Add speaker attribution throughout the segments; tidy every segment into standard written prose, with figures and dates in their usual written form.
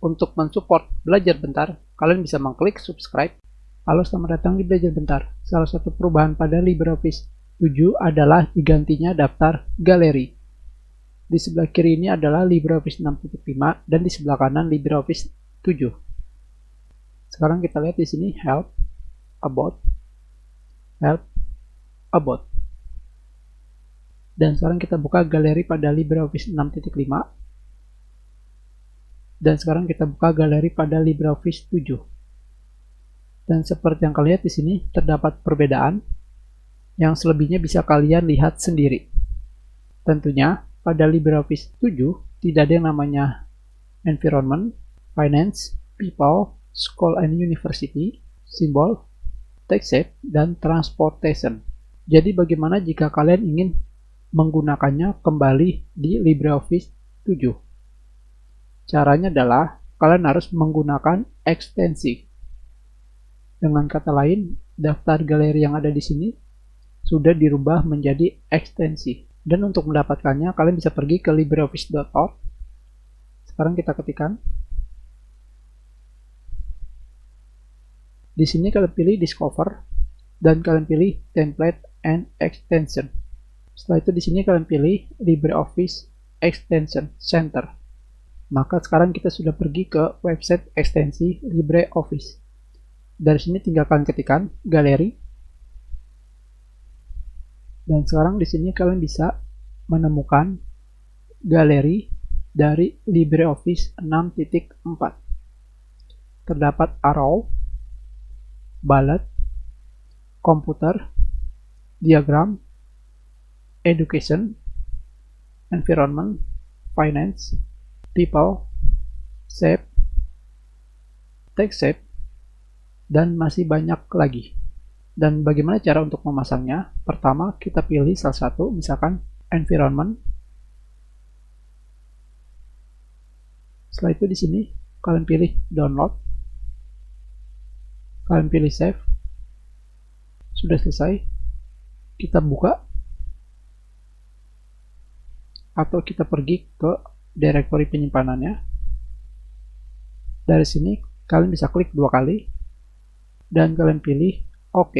Speaker 1: Untuk mensupport Belajar Bentar, kalian bisa mengklik subscribe. Halo, selamat datang di Belajar Bentar. Salah satu perubahan pada LibreOffice 7 adalah digantinya daftar galeri. Di sebelah kiri ini adalah LibreOffice 6.5 dan di sebelah kanan LibreOffice 7. Sekarang kita lihat di sini Help, About, dan sekarang kita buka galeri pada LibreOffice 6.5. Dan sekarang kita buka galeri pada LibreOffice 7. Dan seperti yang kalian lihat di sini terdapat perbedaan yang selebihnya bisa kalian lihat sendiri. Tentunya pada LibreOffice 7 tidak ada yang namanya Environment, Finance, People, School and University, Symbol, Text Shape, dan Transportation. Jadi bagaimana jika kalian ingin menggunakannya kembali di LibreOffice 7? Caranya adalah kalian harus menggunakan ekstensi. Dengan kata lain, daftar galeri yang ada di sini sudah dirubah menjadi ekstensi. Dan untuk mendapatkannya, kalian bisa pergi ke libreoffice.org. Sekarang kita ketikkan. Di sini kalian pilih Discover dan kalian pilih Template and Extension. Setelah itu di sini kalian pilih LibreOffice Extension Center. Maka sekarang kita sudah pergi ke website ekstensi LibreOffice. Dari sini tinggal kalian ketikkan galeri. Dan sekarang di sini kalian bisa menemukan galeri dari LibreOffice 6.4. Terdapat arrow, bullet, komputer, diagram, education, environment, finance, people, shape, text shape, dan masih banyak lagi. Dan bagaimana cara untuk memasangnya? Pertama, kita pilih salah satu, misalkan environment. Setelah itu di sini kalian pilih download. Kalian pilih save. Sudah selesai. Kita buka. Atau kita pergi ke directory penyimpanannya. Dari sini kalian bisa klik 2 kali dan kalian pilih OK.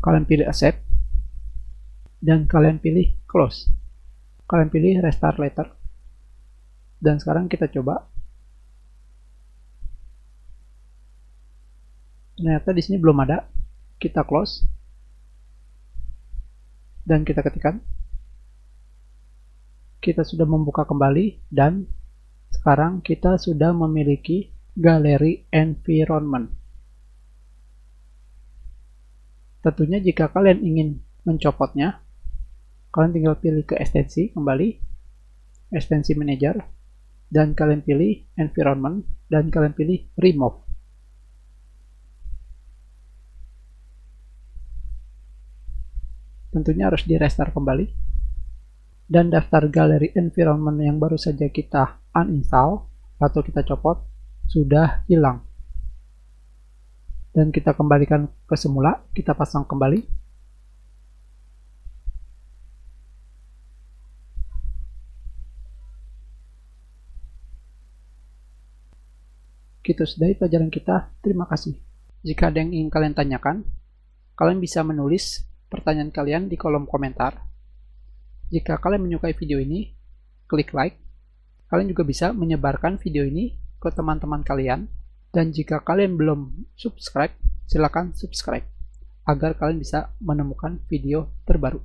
Speaker 1: Kalian pilih accept dan kalian pilih close. Kalian pilih restart later. Dan sekarang kita coba. Ternyata di sini belum ada. Kita close dan kita ketikkan. Kita sudah membuka kembali dan sekarang kita sudah memiliki galeri environment. Tentunya jika kalian ingin mencopotnya, kalian tinggal pilih ke ekstensi kembali, ekstensi manager, dan kalian pilih environment dan kalian pilih remove. Tentunya harus di restart kembali. Dan daftar galeri environment yang baru saja kita uninstall atau kita copot sudah hilang. Dan kita kembalikan ke semula, kita pasang kembali. Kita sudahi pelajaran kita. Terima kasih. Jika ada yang ingin kalian tanyakan, kalian bisa menulis pertanyaan kalian di kolom komentar. Jika kalian menyukai video ini, klik like. Kalian juga bisa menyebarkan video ini ke teman-teman kalian. Dan jika kalian belum subscribe, silakan subscribe agar kalian bisa menemukan video terbaru.